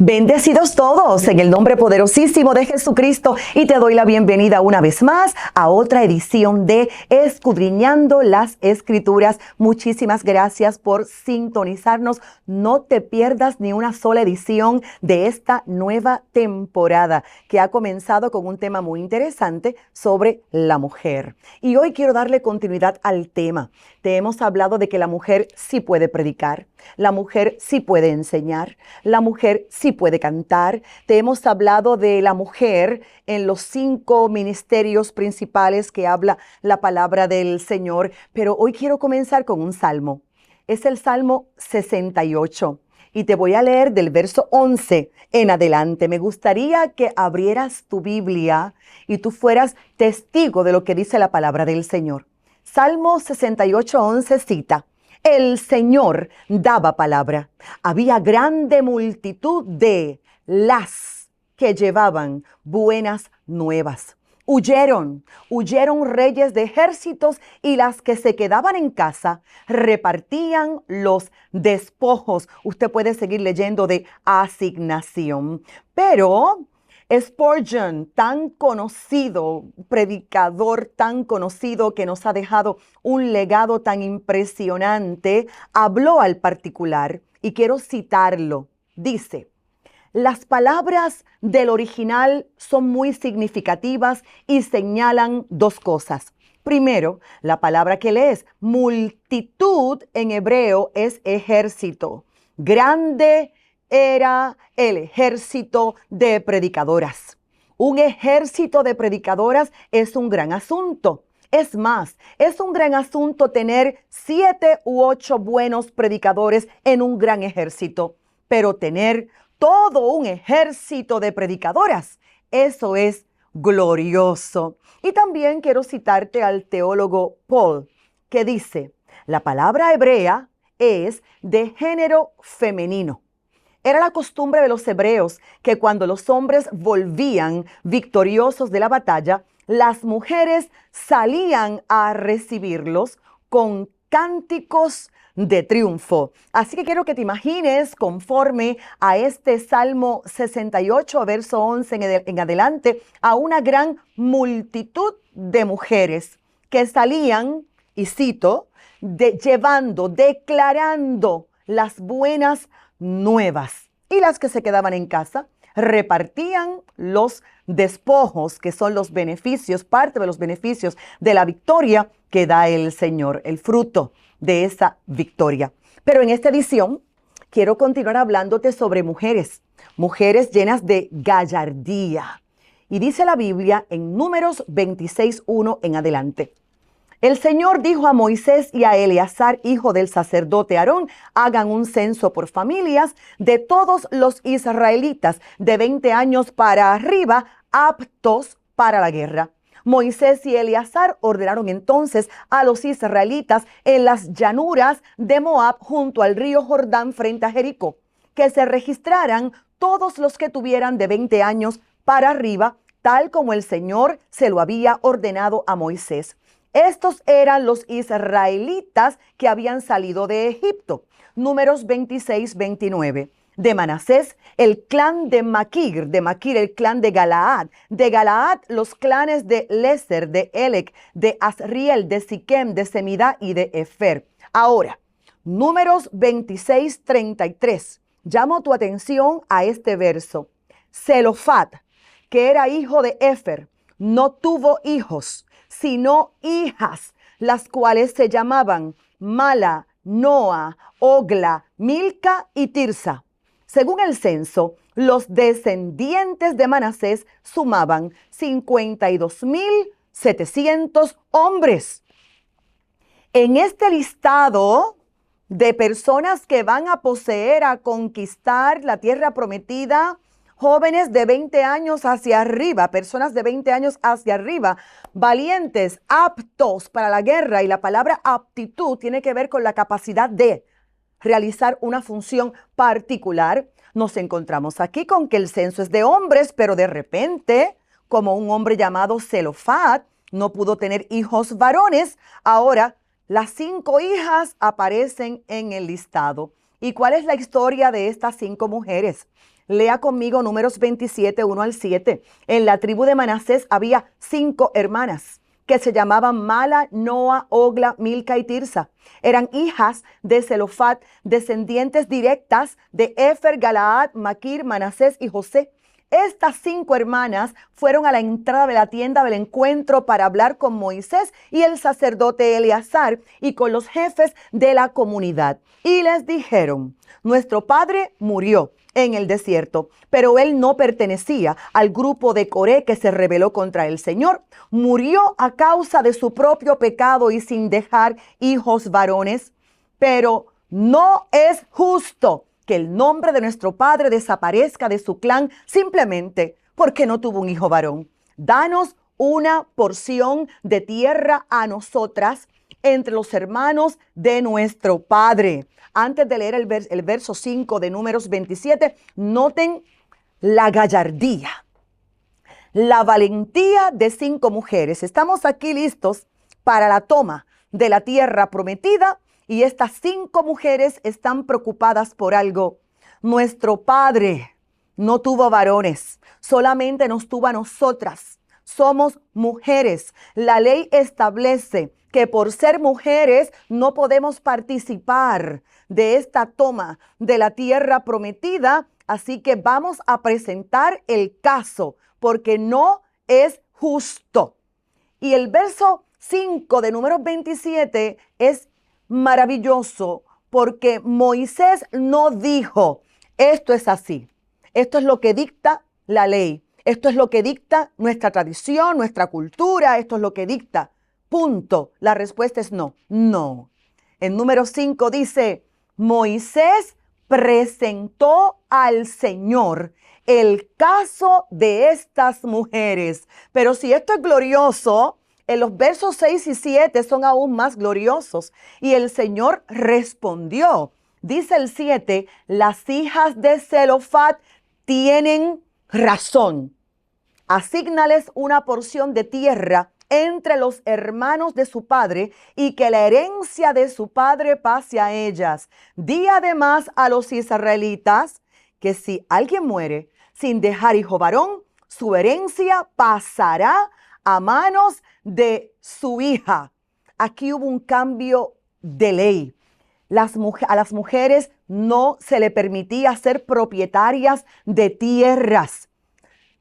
Bendecidos todos en el nombre poderosísimo de Jesucristo, y te doy la bienvenida una vez más a otra edición de Escudriñando las Escrituras. Muchísimas gracias por sintonizarnos. No te pierdas ni una sola edición de esta nueva temporada que ha comenzado con un tema muy interesante sobre la mujer. Y hoy quiero darle continuidad al tema. Te hemos hablado de que la mujer sí puede predicar, la mujer sí puede enseñar, la mujer sí puede cantar. Te hemos hablado de la mujer en los 5 ministerios principales que habla la palabra del Señor, pero hoy quiero comenzar con un salmo. Es el Salmo 68 y te voy a leer del verso 11 en adelante. Me gustaría que abrieras tu Biblia y tú fueras testigo de lo que dice la palabra del Señor. Salmo 68, 11 cita: el Señor daba palabra. Había grande multitud de las que llevaban buenas nuevas. Huyeron reyes de ejércitos, y las que se quedaban en casa repartían los despojos. Usted puede seguir leyendo de asignación. Pero Spurgeon, tan conocido, predicador tan conocido que nos ha dejado un legado tan impresionante, habló al particular y quiero citarlo. Dice: las palabras del original son muy significativas y señalan dos cosas. Primero, la palabra que lees, multitud, en hebreo es ejército. Grande era el ejército de predicadoras. Un ejército de predicadoras es un gran asunto. Es más, es un gran asunto tener 7 u 8 buenos predicadores en un gran ejército, pero tener todo un ejército de predicadoras, eso es glorioso. Y también quiero citarte al teólogo Paul, que dice: la palabra hebrea es de género femenino. Era la costumbre de los hebreos que cuando los hombres volvían victoriosos de la batalla, las mujeres salían a recibirlos con cánticos de triunfo. Así que quiero que te imagines, conforme a este Salmo 68, verso 11 en adelante, a una gran multitud de mujeres que salían, y cito, declarando las buenas nuevas. Y las que se quedaban en casa repartían los despojos, que son los beneficios, parte de los beneficios de la victoria que da el Señor, el fruto de esa victoria. Pero en esta edición quiero continuar hablándote sobre mujeres llenas de gallardía. Y dice la Biblia en Números 26:1 en adelante: el Señor dijo a Moisés y a Eleazar, hijo del sacerdote Aarón: hagan un censo por familias de todos los israelitas de 20 años para arriba, aptos para la guerra. Moisés y Eleazar ordenaron entonces a los israelitas en las llanuras de Moab, junto al río Jordán, frente a Jericó, que se registraran todos los que tuvieran de 20 años para arriba, tal como el Señor se lo había ordenado a Moisés. Estos eran los israelitas que habían salido de Egipto. Números 26-29. De Manasés, el clan de Maquir el clan de Galaad, los clanes de Leser, de Elec, de Asriel, de Siquem, de Semidá y de Efer. Ahora, Números 26-33. Llamo tu atención a este verso. Zelofat, que era hijo de Efer, no tuvo hijos, sino hijas, las cuales se llamaban Mala, Noa, Ogla, Milca y Tirsa. Según el censo, los descendientes de Manasés sumaban 52,700 hombres. En este listado de personas que van a poseer, a conquistar la tierra prometida, jóvenes de 20 años hacia arriba, personas de 20 años hacia arriba, valientes, aptos para la guerra. Y la palabra aptitud tiene que ver con la capacidad de realizar una función particular. Nos encontramos aquí con que el censo es de hombres, pero de repente, como un hombre llamado Zelofat no pudo tener hijos varones, ahora las 5 hijas aparecen en el listado. ¿Y cuál es la historia de estas 5 mujeres? Lea conmigo Números 27, 1 al 7. En la tribu de Manasés había 5 hermanas que se llamaban Mala, Noa, Ogla, Milca y Tirsa. Eran hijas de Zelofat, descendientes directas de Efer, Galaad, Maquir, Manasés y José. Estas 5 hermanas fueron a la entrada de la tienda del encuentro para hablar con Moisés y el sacerdote Eleazar y con los jefes de la comunidad. Y les dijeron: nuestro padre murió en el desierto, pero él no pertenecía al grupo de Coré que se rebeló contra el Señor. Murió a causa de su propio pecado y sin dejar hijos varones. Pero no es justo que el nombre de nuestro padre desaparezca de su clan simplemente porque no tuvo un hijo varón. Danos una porción de tierra a nosotras entre los hermanos de nuestro padre. Antes de leer el verso 5 de Números 27, noten la gallardía, la valentía de 5 mujeres. Estamos aquí listos para la toma de la tierra prometida y estas 5 mujeres están preocupadas por algo. Nuestro padre no tuvo varones, solamente nos tuvo a nosotras. Somos mujeres. La ley establece que por ser mujeres no podemos participar de esta toma de la tierra prometida. Así que vamos a presentar el caso porque no es justo. Y el verso 5 de Números 27 es maravilloso porque Moisés no dijo: esto es así, esto es lo que dicta la ley, esto es lo que dicta nuestra tradición, nuestra cultura, esto es lo que dicta. Punto. La respuesta es no. No. En número 5 dice: Moisés presentó al Señor el caso de estas mujeres. Pero si esto es glorioso, en los versos 6 y 7 son aún más gloriosos. Y el Señor respondió. Dice el 7, las hijas de Zelofat tienen razón. Asígnales una porción de tierra entre los hermanos de su padre y que la herencia de su padre pase a ellas. Di además a los israelitas que si alguien muere sin dejar hijo varón, su herencia pasará a manos de su hija. Aquí hubo un cambio de ley. A las mujeres no se le permitía ser propietarias de tierras.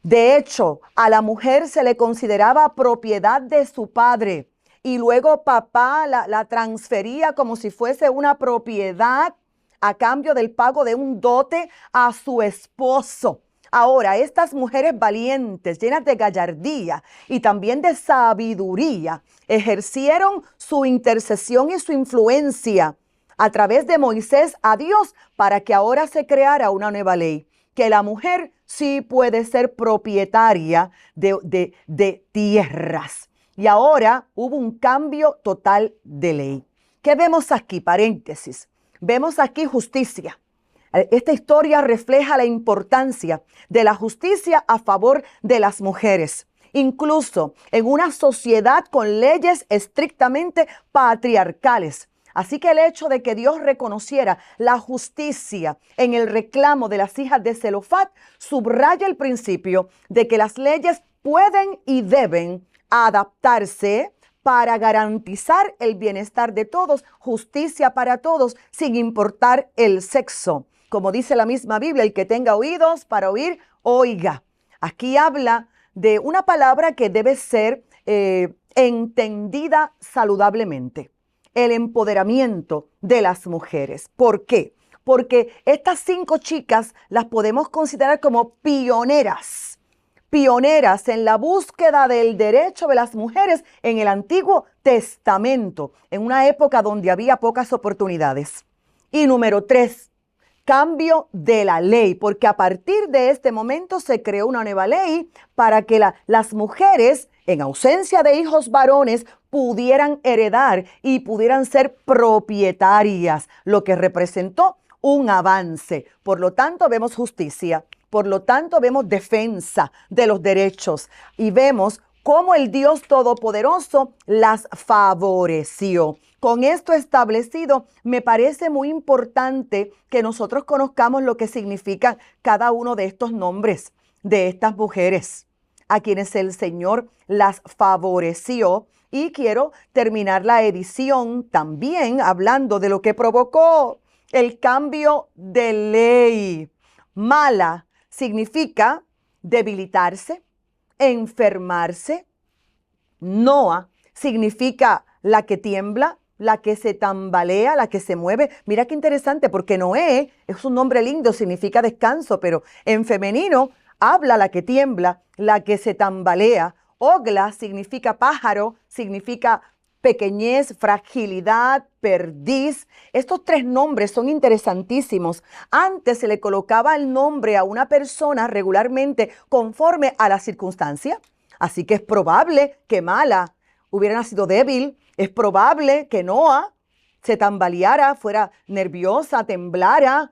De hecho, a la mujer se le consideraba propiedad de su padre y luego papá la transfería como si fuese una propiedad a cambio del pago de un dote a su esposo. Ahora, estas mujeres valientes, llenas de gallardía y también de sabiduría, ejercieron su intercesión y su influencia a través de Moisés a Dios para que ahora se creara una nueva ley, que la mujer sí puede ser propietaria de tierras. Y ahora hubo un cambio total de ley. ¿Qué vemos aquí? Paréntesis. Vemos aquí justicia. Esta historia refleja la importancia de la justicia a favor de las mujeres, incluso en una sociedad con leyes estrictamente patriarcales. Así que el hecho de que Dios reconociera la justicia en el reclamo de las hijas de Zelofat subraya el principio de que las leyes pueden y deben adaptarse para garantizar el bienestar de todos, justicia para todos, sin importar el sexo. Como dice la misma Biblia, el que tenga oídos para oír, oiga. Aquí habla de una palabra que debe ser entendida saludablemente. El empoderamiento de las mujeres. ¿Por qué? Porque estas 5 chicas las podemos considerar como pioneras en la búsqueda del derecho de las mujeres en el Antiguo Testamento, en una época donde había pocas oportunidades. Y número 3, cambio de la ley, porque a partir de este momento se creó una nueva ley para que las mujeres, en ausencia de hijos varones, pudieran heredar y pudieran ser propietarias, lo que representó un avance. Por lo tanto, vemos justicia, por lo tanto, vemos defensa de los derechos y vemos cómo el Dios Todopoderoso las favoreció. Con esto establecido, me parece muy importante que nosotros conozcamos lo que significan cada uno de estos nombres de estas mujeres, a quienes el Señor las favoreció. Y quiero terminar la edición también hablando de lo que provocó el cambio de ley. Mala significa debilitarse, enfermarse. Noa significa la que tiembla, la que se tambalea, la que se mueve. Mira qué interesante, porque Noé es un nombre lindo, significa descanso, pero en femenino habla la que tiembla, la que se tambalea. Ogla significa pájaro, significa pequeñez, fragilidad, perdiz. Estos tres nombres son interesantísimos. Antes se le colocaba el nombre a una persona regularmente conforme a la circunstancia. Así que es probable que Mala hubiera nacido débil. Es probable que Noa se tambaleara, fuera nerviosa, temblara,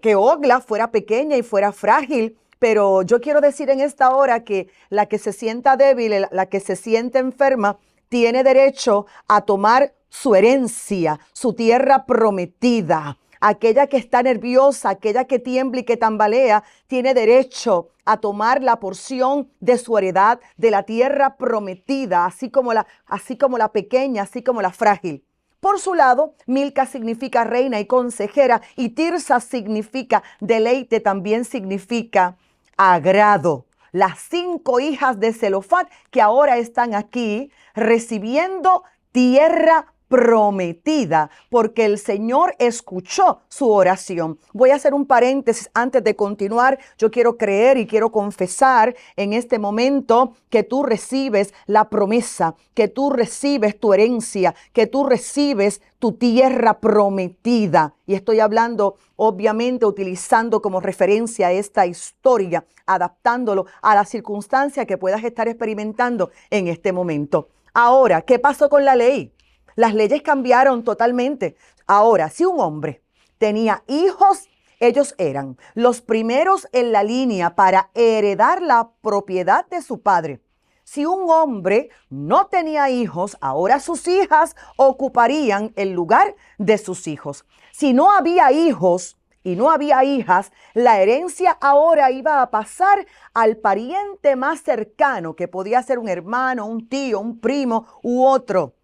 que Ogla fuera pequeña y fuera frágil. Pero yo quiero decir en esta hora que la que se sienta débil, la que se siente enferma, tiene derecho a tomar su herencia, su tierra prometida. Aquella que está nerviosa, aquella que tiembla y que tambalea, tiene derecho a tomar la porción de su heredad de la tierra prometida, así como la pequeña, así como la frágil. Por su lado, Milca significa reina y consejera, y Tirsa significa deleite, también significa agrado. Las 5 hijas de Zelofat que ahora están aquí recibiendo tierra prometida, porque el Señor escuchó su oración. Voy a hacer un paréntesis antes de continuar. Yo quiero creer y quiero confesar en este momento que tú recibes la promesa, que tú recibes tu herencia, que tú recibes tu tierra prometida. Y estoy hablando, obviamente, utilizando como referencia esta historia, adaptándolo a la circunstancia que puedas estar experimentando en este momento. Ahora, ¿qué pasó con la ley? Las leyes cambiaron totalmente. Ahora, si un hombre tenía hijos, ellos eran los primeros en la línea para heredar la propiedad de su padre. Si un hombre no tenía hijos, ahora sus hijas ocuparían el lugar de sus hijos. Si no había hijos y no había hijas, la herencia ahora iba a pasar al pariente más cercano, que podía ser un hermano, un tío, un primo u otro.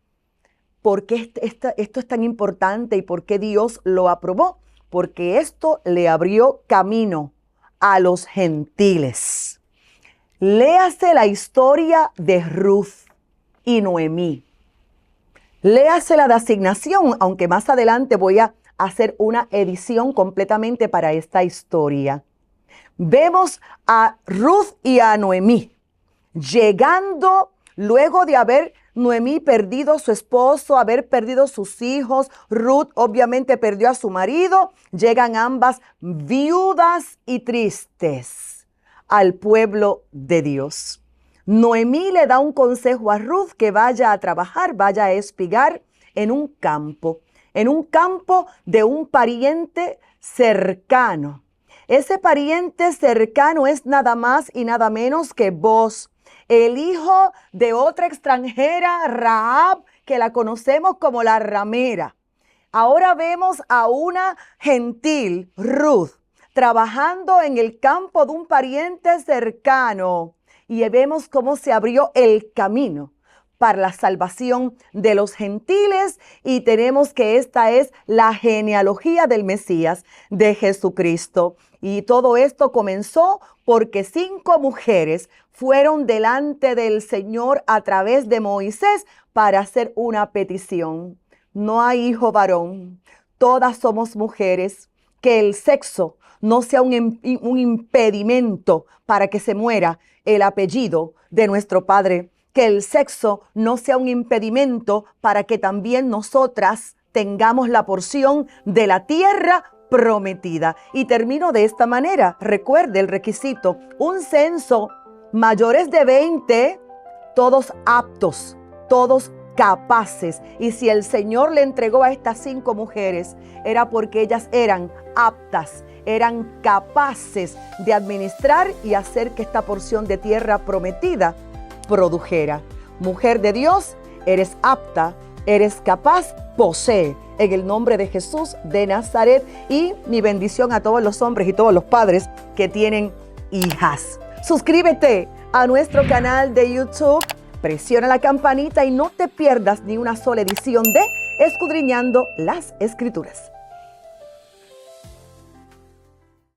¿Por qué esto es tan importante y por qué Dios lo aprobó? Porque esto le abrió camino a los gentiles. Léase la historia de Ruth y Noemí. Léase la de asignación, aunque más adelante voy a hacer una edición completamente para esta historia. Vemos a Ruth y a Noemí llegando luego de haber Noemí perdido a su esposo, haber perdido sus hijos. Ruth obviamente perdió a su marido. Llegan ambas viudas y tristes al pueblo de Dios. Noemí le da un consejo a Ruth que vaya a trabajar, vaya a espigar en un campo de un pariente cercano. Ese pariente cercano es nada más y nada menos que Boaz, el hijo de otra extranjera, Rahab, que la conocemos como la ramera. Ahora vemos a una gentil, Ruth, trabajando en el campo de un pariente cercano, y vemos cómo se abrió el camino para la salvación de los gentiles, y tenemos que esta es la genealogía del Mesías, de Jesucristo. Y todo esto comenzó porque 5 mujeres fueron delante del Señor a través de Moisés para hacer una petición. No hay hijo varón, todas somos mujeres. Que el sexo no sea un impedimento para que se muera el apellido de nuestro Padre. Que el sexo no sea un impedimento para que también nosotras tengamos la porción de la tierra prometida. Y termino de esta manera. Recuerde el requisito: un censo, mayores de 20, todos aptos, todos capaces. Y si el Señor le entregó a estas 5 mujeres, era porque ellas eran aptas, eran capaces de administrar y hacer que esta porción de tierra prometida produjera. Mujer de Dios, eres apta, eres capaz, posee. En el nombre de Jesús de Nazaret, y mi bendición a todos los hombres y todos los padres que tienen hijas. Suscríbete a nuestro canal de YouTube, presiona la campanita y no te pierdas ni una sola edición de Escudriñando las Escrituras.